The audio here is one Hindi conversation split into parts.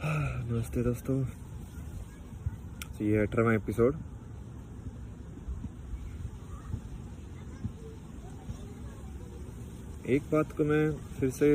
नमस्ते दोस्तों। तो ये 18वां एपिसोड। एक बात को मैं फिर से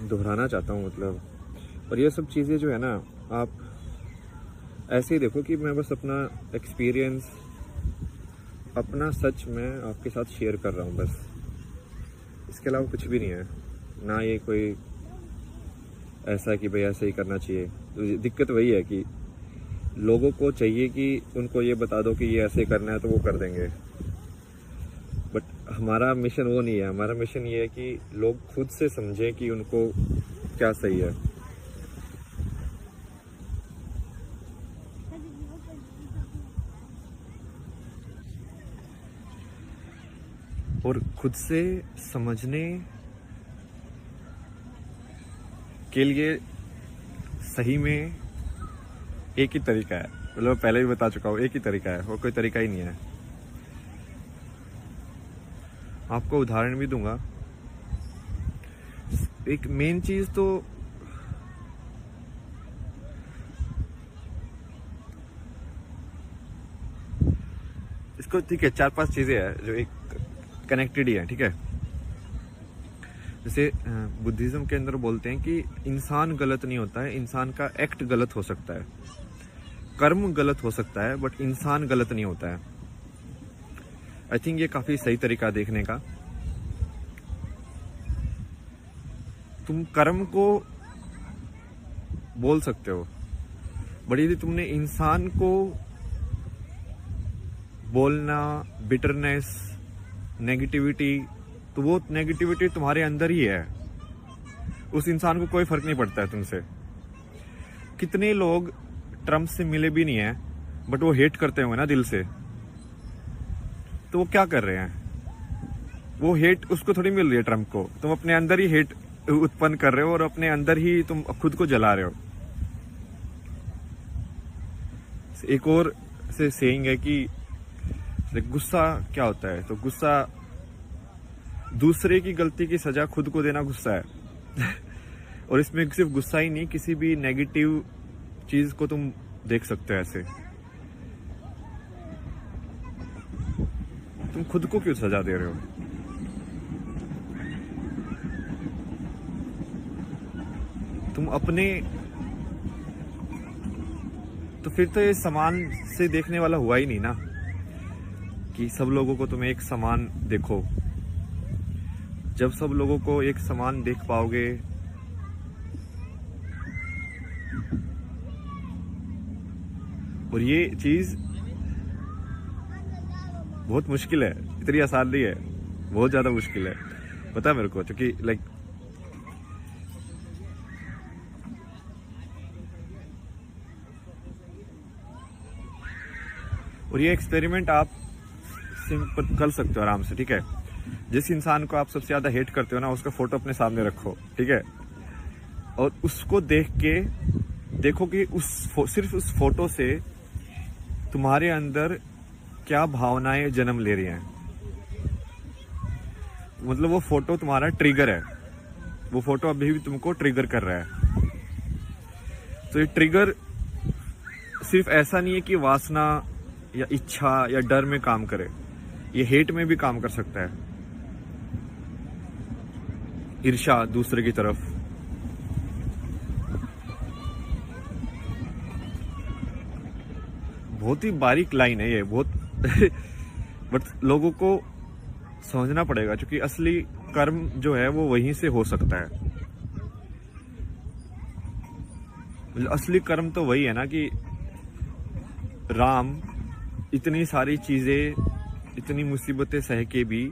दोहराना चाहता हूँ, और ये सब चीज़ें जो है ना, आप ऐसे ही देखो कि मैं बस अपना एक्सपीरियंस, अपना सच मैं आपके साथ शेयर कर रहा हूँ बस। इसके अलावा कुछ भी नहीं है। ना ये कोई ऐसा है कि भाई ऐसे ही करना चाहिए। तो दिक्कत वही है कि लोगों को चाहिए कि उनको ये बता दो कि ये ऐसे करना है तो वो कर देंगे। बट हमारा मिशन वो नहीं है। हमारा मिशन ये है कि लोग खुद से समझें कि उनको क्या सही है, और खुद से समझने के लिए सही में एक ही तरीका है। पहले भी बता चुका हूँ, एक ही तरीका है, वो कोई तरीका ही नहीं है। आपको उदाहरण भी दूंगा। एक मेन चीज तो इसको, ठीक है, 4-5 चीजें हैं जो एक कनेक्टेड ही है, ठीक है। जैसे बुद्धिज्म के अंदर बोलते हैं कि इंसान गलत नहीं होता है, इंसान का एक्ट गलत हो सकता है, कर्म गलत हो सकता है, बट इंसान गलत नहीं होता है। आई थिंक ये काफी सही तरीका देखने का। तुम कर्म को बोल सकते हो, बट यदि तुमने इंसान को बोलना, बिटरनेस, नेगेटिविटी, तो वो नेगेटिविटी तुम्हारे अंदर ही है। उस इंसान को कोई फर्क नहीं पड़ता है तुमसे। कितने लोग ट्रम्प से मिले भी नहीं है, बट वो हेट करते होंगे ना दिल से, तो वो क्या कर रहे हैं? वो हेट उसको थोड़ी मिल रही है ट्रम्प को। तुम अपने अंदर ही हेट उत्पन्न कर रहे हो और अपने अंदर ही तुम खुद को जला रहे हो। एक और से सेइंग है कि गुस्सा क्या होता है, तो गुस्सा दूसरे की गलती की सजा खुद को देना गुस्सा है। और इसमें सिर्फ गुस्सा ही नहीं, किसी भी नेगेटिव चीज को तुम देख सकते हो ऐसे। तुम खुद को क्यों सजा दे रहे हो? तुम अपने, तो फिर तो ये समान से देखने वाला हुआ ही नहीं ना, कि सब लोगों को तुम एक समान देखो। जब सब लोगों को एक समान देख पाओगे, और ये चीज बहुत मुश्किल है, इतनी आसान नहीं है, बहुत ज्यादा मुश्किल है, पता है मेरे को। क्योंकि और ये एक्सपेरिमेंट आप सिंपल कर सकते हो आराम से, ठीक है। जिस इंसान को आप सबसे ज्यादा हेट करते हो ना, उसका फोटो अपने सामने रखो, ठीक है, और उसको देख के देखो कि सिर्फ उस फोटो से तुम्हारे अंदर क्या भावनाएं जन्म ले रही हैं। मतलब वो फोटो तुम्हारा ट्रिगर है, वो फोटो अभी भी तुमको ट्रिगर कर रहा है। तो ये ट्रिगर सिर्फ ऐसा नहीं है कि वासना या इच्छा या डर में काम करे, ये हेट में भी काम कर सकता है। ईर्ष्या दूसरे की तरफ, बहुत ही बारीक लाइन है ये, बहुत। बट लोगों को समझना पड़ेगा, क्योंकि असली कर्म जो है वो वहीं से हो सकता है। असली कर्म तो वही है ना कि राम इतनी सारी चीजें, इतनी मुसीबतें सह के भी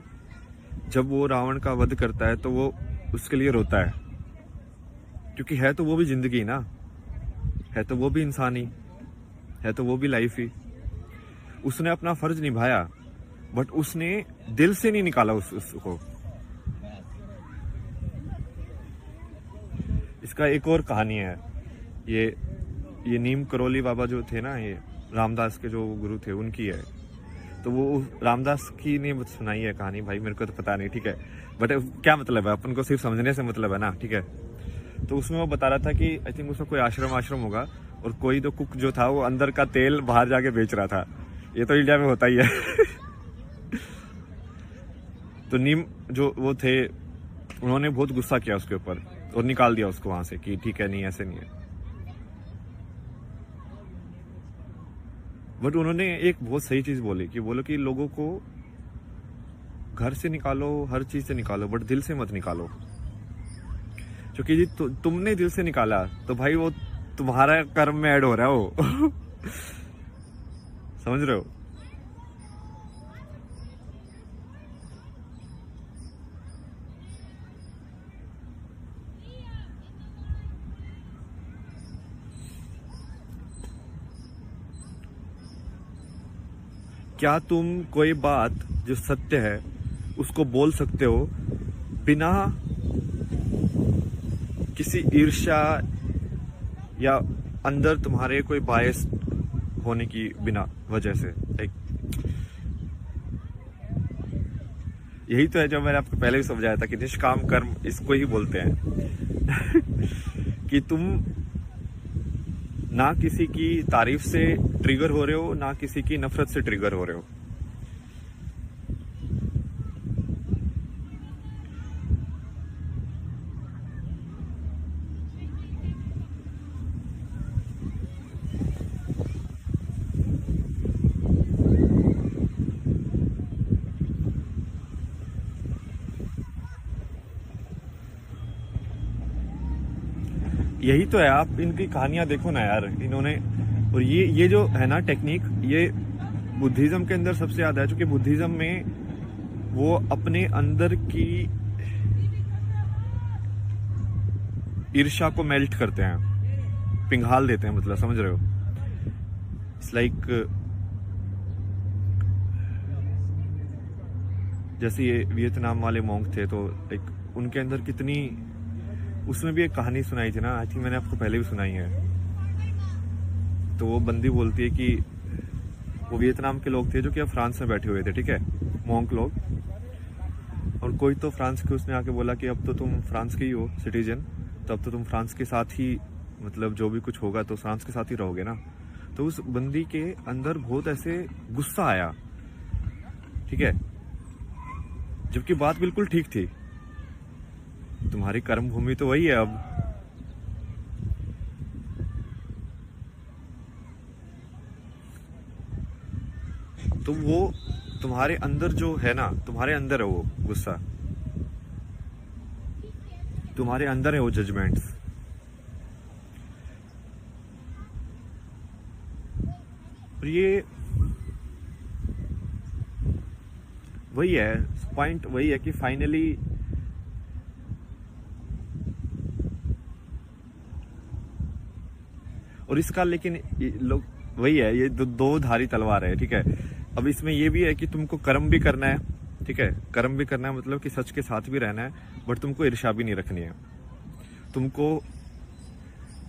जब वो रावण का वध करता है तो वो उसके लिए रोता है, क्योंकि है तो वो भी जिंदगी ना, है तो वो भी इंसान ही है, तो वो भी लाइफ ही। उसने अपना फर्ज निभाया, बट उसने दिल से नहीं निकाला उसको। इसका एक और कहानी है। ये नीम करोली बाबा जो थे ना, ये रामदास के जो गुरु थे, उनकी है। तो वो रामदास की ने सुनाई है कहानी, भाई मेरे को तो पता नहीं, ठीक है, बट क्या मतलब है, अपन को सिर्फ समझने से मतलब है ना, ठीक है। तो उसमें वो बता रहा था कि आई थिंक उसका कोई आश्रम होगा, और कोई तो कुक जो था वो अंदर का तेल बाहर जाके बेच रहा था। ये तो इंडिया में होता ही है। तो नीम जो वो थे, उन्होंने बहुत गुस्सा किया उसके ऊपर और निकाल दिया उसको वहां से कि ठीक है, नहीं ऐसे नहीं है। बट उन्होंने एक बहुत सही चीज बोली कि बोलो कि लोगों को घर से निकालो, हर चीज से निकालो, बट दिल से मत निकालो। क्योंकि जी तुमने दिल से निकाला तो भाई वो तुम्हारा कर्म में ऐड हो रहा है वो। समझ रहे हो? क्या तुम कोई बात जो सत्य है उसको बोल सकते हो बिना किसी ईर्ष्या या अंदर तुम्हारे कोई बायस होने की बिना वजह से? यही तो है जो मैंने आपको पहले भी समझाया था कि निष्काम कर्म इसको ही बोलते हैं। कि तुम ना किसी की तारीफ से ट्रिगर हो रहे हो, ना किसी की नफरत से ट्रिगर हो रहे हो। यही तो है, आप इनकी कहानियां देखो ना यार, इन्होंने। और ये जो है ना टेक्निक, ये बुद्धिज्म के अंदर सबसे ज्यादा है। क्योंकि बुद्धिज्म में वो अपने अंदर की ईर्ष्या को मेल्ट करते हैं, पिघाल देते हैं, मतलब समझ रहे हो? इट्स लाइक जैसे ये वियतनाम वाले मॉन्क थे, तो लाइक उनके अंदर कितनी, उसमें भी एक कहानी सुनाई थी ना, आई थिंक मैंने आपको पहले भी सुनाई है। तो वो बंदी बोलती है कि वो वियतनाम के लोग थे जो कि अब फ्रांस में बैठे हुए थे, ठीक है, मॉन्क लोग। और कोई तो फ्रांस के उसने आके बोला कि अब तो तुम फ्रांस के ही हो सिटीजन, तो अब तो तुम फ्रांस के साथ ही, मतलब जो भी कुछ होगा तो फ्रांस के साथ ही रहोगे ना। तो उस बंदी के अंदर बहुत ऐसे गुस्सा आया, ठीक है, जबकि बात बिल्कुल ठीक थी। तुम्हारी कर्म भूमि तो वही है अब। तो वो तुम्हारे अंदर जो है ना, तुम्हारे अंदर है वो गुस्सा, तुम्हारे अंदर है वो जजमेंट्स। और ये वही है पॉइंट, वही है कि फाइनली और इसका, लेकिन लोग वही है, ये दो धारी तलवार है, ठीक है। अब इसमें ये भी है कि तुमको कर्म भी करना है, ठीक है, कर्म भी करना है, मतलब कि सच के साथ भी रहना है, बट तुमको ईर्ष्या भी नहीं रखनी है। तुमको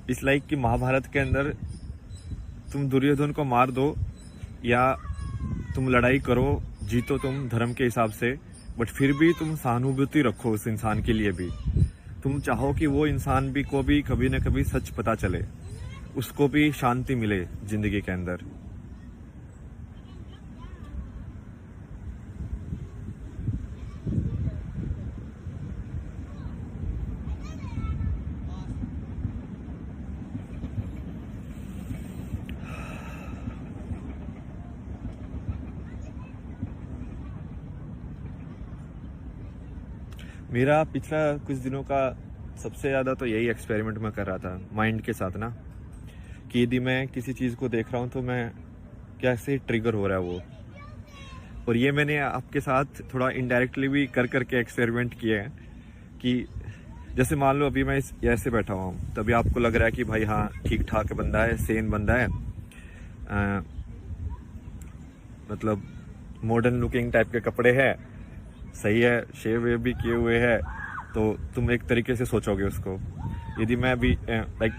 इस लाइक कि महाभारत के अंदर तुम दुर्योधन को मार दो या तुम लड़ाई करो, जीतो तुम धर्म के हिसाब से, बट फिर भी तुम सहानुभूति रखो उस इंसान के लिए भी। तुम चाहो कि वो इंसान भी को भी कभी ना कभी सच पता चले, उसको भी शांति मिले जिंदगी के अंदर। मेरा पिछला कुछ दिनों का सबसे ज़्यादा तो यही एक्सपेरिमेंट मैं कर रहा था माइंड के साथ ना, कि यदि मैं किसी चीज़ को देख रहा हूँ तो मैं कैसे ट्रिगर हो रहा है वो। और ये मैंने आपके साथ थोड़ा इनडायरेक्टली भी कर करके एक्सपेरिमेंट किए हैं कि जैसे मान लो अभी मैं ऐसे बैठा हुआ हूँ, तभी आपको लग रहा है कि भाई हाँ ठीक ठाक बंदा है, सेन बंदा है, मतलब मॉडर्न लुकिंग टाइप के कपड़े हैं, सही है, शेव वेव भी किए हुए हैं, तो तुम एक तरीके से सोचोगे उसको। यदि मैं अभी लाइक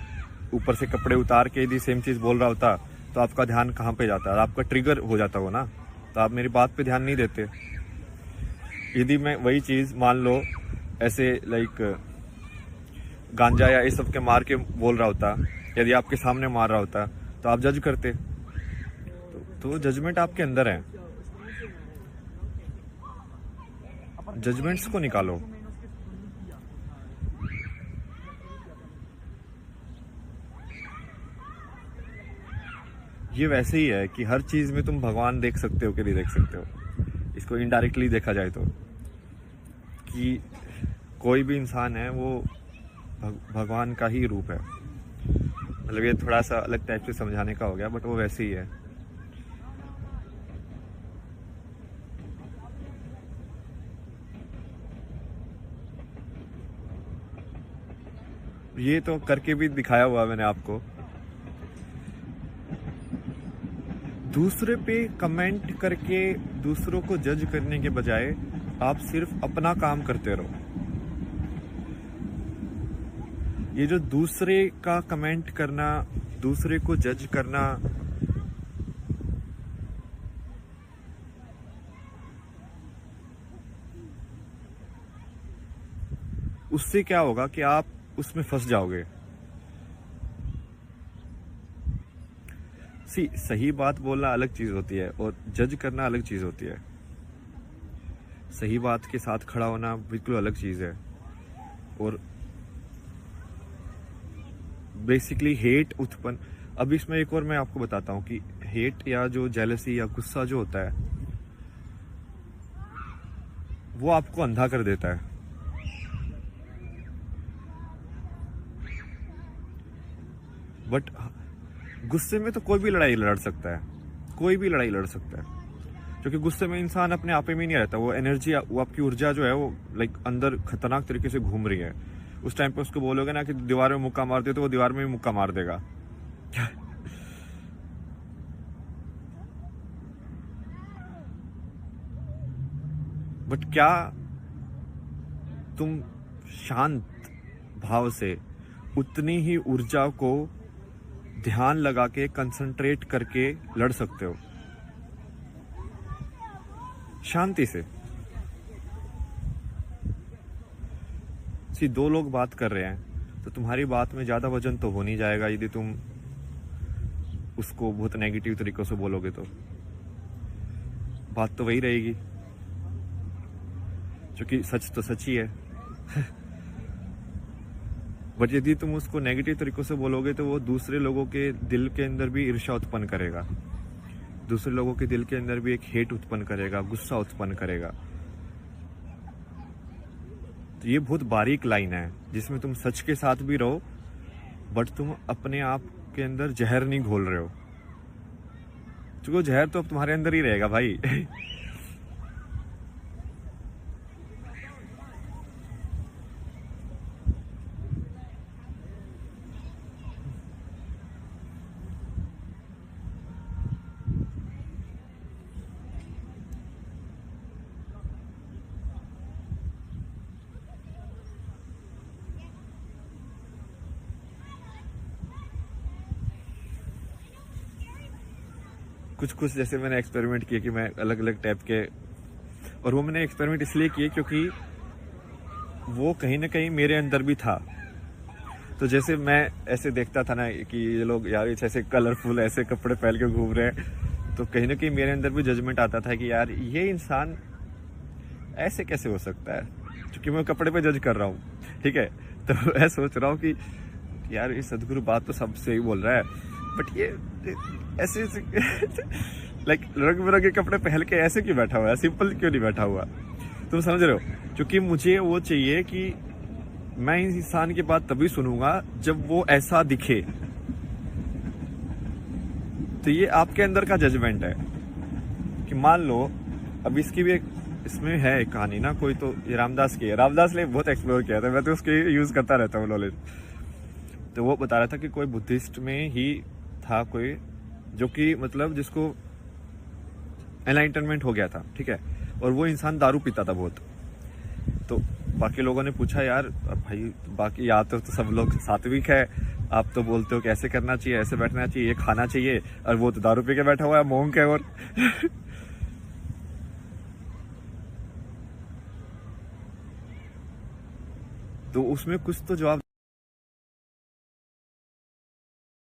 ऊपर से कपड़े उतार के यदि सेम चीज़ बोल रहा होता तो आपका ध्यान कहाँ पे जाता है, आपका ट्रिगर हो जाता हो ना, तो आप मेरी बात पे ध्यान नहीं देते। यदि मैं वही चीज़ मान लो ऐसे लाइक गांजा या इस सब के मार के बोल रहा होता, यदि आपके सामने मार रहा होता, तो आप जज करते। तो जजमेंट आपके अंदर है, जजमेंट्स को निकालो। ये वैसे ही है कि हर चीज में तुम भगवान देख सकते हो कि नहीं देख सकते हो। इसको इनडायरेक्टली देखा जाए तो, कि कोई भी इंसान है वो भगवान का ही रूप है। मतलब ये थोड़ा सा अलग टाइप से समझाने का हो गया, बट वो वैसे ही है। ये तो करके भी दिखाया हुआ मैंने आपको। दूसरे पे कमेंट करके दूसरों को जज करने के बजाय आप सिर्फ अपना काम करते रहो। ये जो दूसरे का कमेंट करना, दूसरे को जज करना, उससे क्या होगा कि आप उसमें फंस जाओगे। सही बात बोलना अलग चीज होती है और जज करना अलग चीज होती है। सही बात के साथ खड़ा होना बिल्कुल अलग चीज है। और बेसिकली हेट उत्पन्न, अब इसमें एक और मैं आपको बताता हूं कि हेट या जो जेलसी या गुस्सा जो होता है वो आपको अंधा कर देता है। बट गुस्से में तो कोई भी लड़ाई लड़ सकता है, कोई भी लड़ाई लड़ सकता है, क्योंकि गुस्से में इंसान अपने आप में नहीं रहता। वो एनर्जी, वो आपकी ऊर्जा जो है वो लाइक अंदर खतरनाक तरीके से घूम रही है। उस टाइम पे उसको बोलोगे ना कि दीवार में मुक्का मार दे, तो वो दीवार में भी मुक्का मार देगा। बट क्या तुम शांत भाव से उतनी ही ऊर्जा को ध्यान लगा के कंसंट्रेट करके लड़ सकते हो शांति से? दो लोग बात कर रहे हैं तो तुम्हारी बात में ज्यादा वजन तो हो नहीं जाएगा यदि तुम उसको बहुत नेगेटिव तरीकों से बोलोगे। तो बात तो वही रहेगी, क्योंकि सच तो सच ही है। बट यदि तुम उसको नेगेटिव तरीकों से बोलोगे तो वो दूसरे लोगों के दिल के अंदर भी ईर्ष्या उत्पन्न करेगा, दूसरे लोगों के दिल के अंदर भी एक हेट उत्पन्न करेगा, गुस्सा उत्पन्न करेगा। तो ये बहुत बारीक लाइन है जिसमें तुम सच के साथ भी रहो, बट तुम अपने आप के अंदर जहर नहीं घोल रहे हो, क्योंकि जहर तो अब तुम्हारे अंदर ही रहेगा भाई। कुछ जैसे मैंने एक्सपेरिमेंट किए कि मैं अलग अलग टाइप के, और वो मैंने एक्सपेरिमेंट इसलिए किए क्योंकि वो कहीं ना कहीं मेरे अंदर भी था। तो जैसे मैं ऐसे देखता था ना कि ये लोग यार ऐसे कलरफुल ऐसे कपड़े पहन के घूम रहे हैं, तो कहीं ना कहीं मेरे अंदर भी जजमेंट आता था कि यार ये इंसान ऐसे कैसे हो सकता है, क्योंकि मैं कपड़े पे जज कर रहा हूँ। ठीक है, तो मैं सोच रहा हूँ कि यार ये सदगुरु बात तो सबसे ही बोल रहा है, बट ये ऐसे लाइक रंग बिरंगे कपड़े पहन के ऐसे क्यों बैठा हुआ है, सिंपल क्यों नहीं बैठा हुआ? तुम समझ रहे हो? क्योंकि मुझे वो चाहिए कि मैं इस इंसान की बात तभी सुनूंगा जब वो ऐसा दिखे। तो ये आपके अंदर का जजमेंट है कि मान लो, अब इसकी भी एक इसमें है एक कहानी ना, कोई तो ये रामदास की है, रामदास ने बहुत एक्सप्लोर किया था, मैं तो उसके यूज करता रहता हूँ नॉलेज। तो वो बता रहा था कि कोई बुद्धिस्ट में ही था कोई जो कि मतलब जिसको एनलाइटनमेंट हो गया था, ठीक है, और वो इंसान दारू पीता था बहुत। तो बाकी लोगों ने पूछा यार भाई बाकी या तो सब लोग सात्विक है, आप तो बोलते हो कि ऐसे करना चाहिए, ऐसे बैठना चाहिए, ये खाना चाहिए, और वो तो दारू पी के बैठा हुआ है, मोंक है। और तो उसमें कुछ तो जवाब